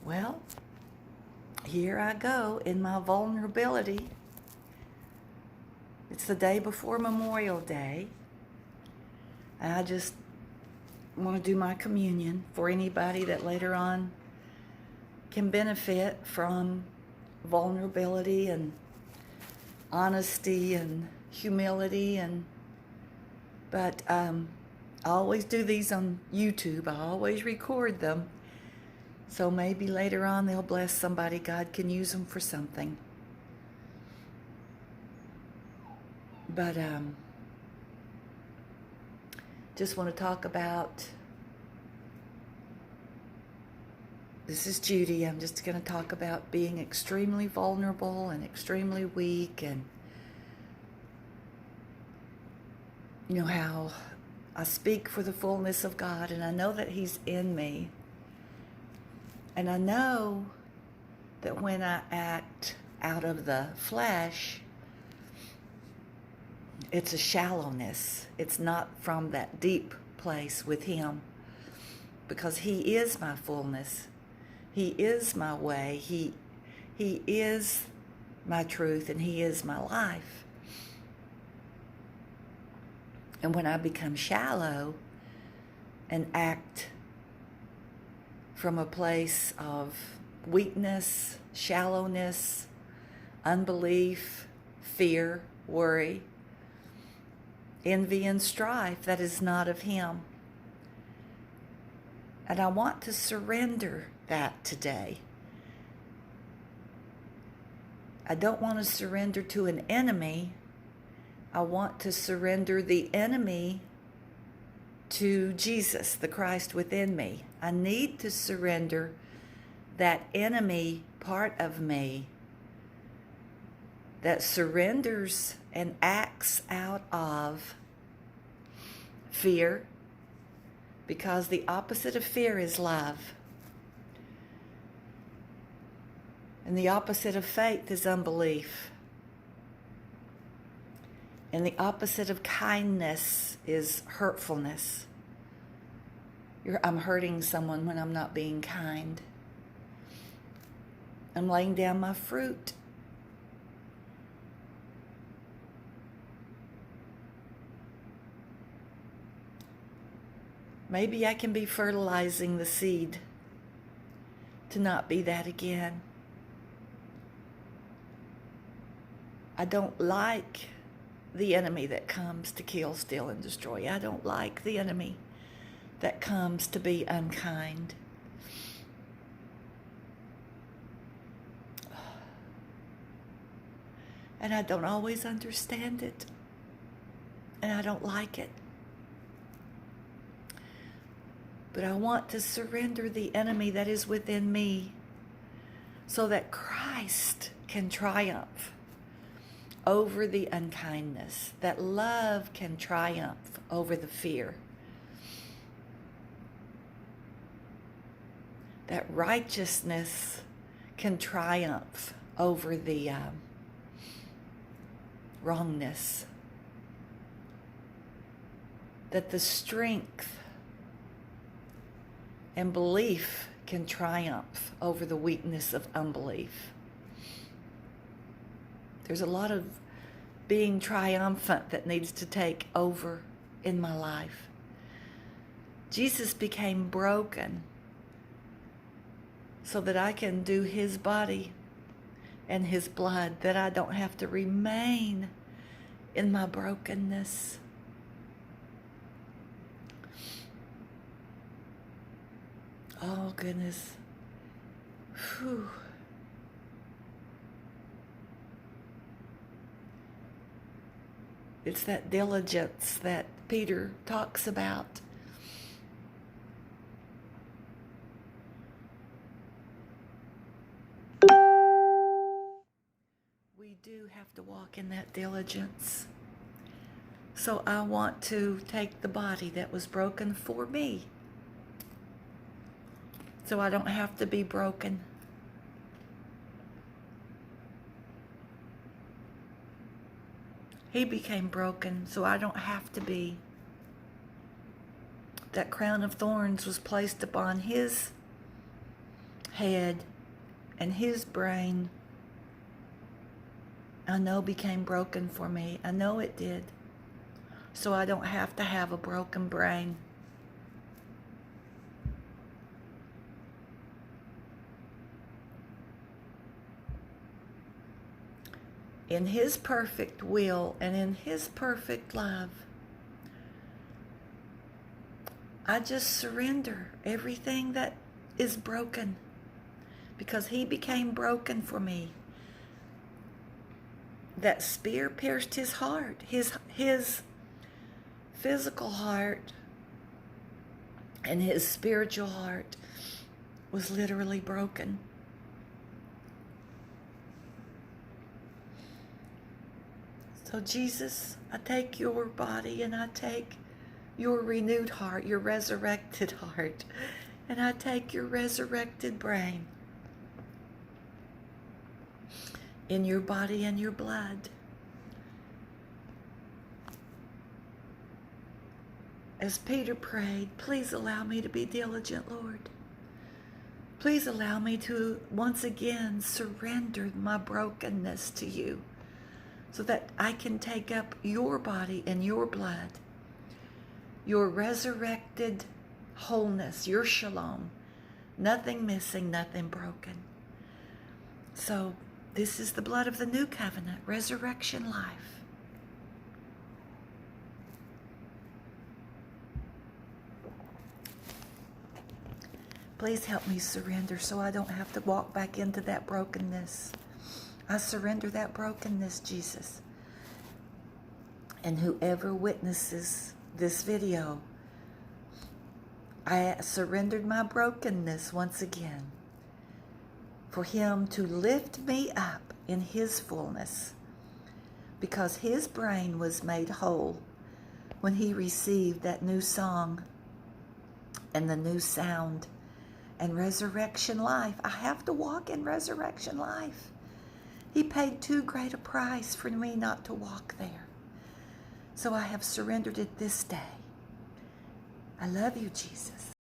Well, here I go in my vulnerability. It's the day before Memorial Day. And I just want to do my communion for anybody that later on can benefit from vulnerability and honesty and humility. But I always do these on YouTube. I always record them. So maybe later on they'll bless somebody. God can use them for something. But just want to talk about, this is Judy. I'm just going to talk about being extremely vulnerable and extremely weak, and you know how I speak for the fullness of God, and I know that He's in me. And I know that when I act out of the flesh, it's a shallowness. It's not from that deep place with Him, because He is my fullness. He is my way. He is my truth, and He is my life. And when I become shallow and act from a place of weakness, shallowness, unbelief, fear, worry, envy, and strife, that is not of Him. And I want to surrender that today. I don't want to surrender to an enemy. I want to surrender the enemy to Jesus, the Christ within me. I need to surrender that enemy part of me that surrenders and acts out of fear, because the opposite of fear is love. And the opposite of faith is unbelief. And the opposite of kindness is hurtfulness. I'm hurting someone when I'm not being kind. I'm laying down my fruit. Maybe I can be fertilizing the seed to not be that again. I don't like the enemy that comes to kill, steal, and destroy. I don't like the enemy that comes to be unkind. And I don't always understand it. And I don't like it. But I want to surrender the enemy that is within me so that Christ can triumph over the unkindness, that love can triumph over the fear, that righteousness can triumph over the wrongness, that the strength and belief can triumph over the weakness of unbelief. There's a lot of being triumphant that needs to take over in my life. Jesus became broken so that I can do His body and His blood, that I don't have to remain in my brokenness. Oh, goodness. Whew. It's that diligence that Peter talks about. We do have to walk in that diligence. So I want to take the body that was broken for me, so I don't have to be broken. He became broken so I don't have to be. That crown of thorns was placed upon his head and his brain, I know, became broken for me. I know it did. So I don't have to have a broken brain. In his perfect will and in his perfect love, I just surrender everything that is broken, because he became broken for me. That spear pierced his heart. His physical heart and his spiritual heart was literally broken. So Jesus, I take your body and I take your renewed heart, your resurrected heart, and I take your resurrected brain in your body and your blood. As Peter prayed, please allow me to be diligent, Lord. Please allow me to once again surrender my brokenness to you, so that I can take up your body and your blood, your resurrected wholeness, your shalom, nothing missing, nothing broken. So this is the blood of the new covenant, resurrection life. Please help me surrender so I don't have to walk back into that brokenness. I surrender that brokenness, Jesus. And whoever witnesses this video, I surrendered my brokenness once again for him to lift me up in his fullness, because his brain was made whole when he received that new song and the new sound and resurrection life. I have to walk in resurrection life. He paid too great a price for me not to walk there. So I have surrendered it this day. I love you, Jesus.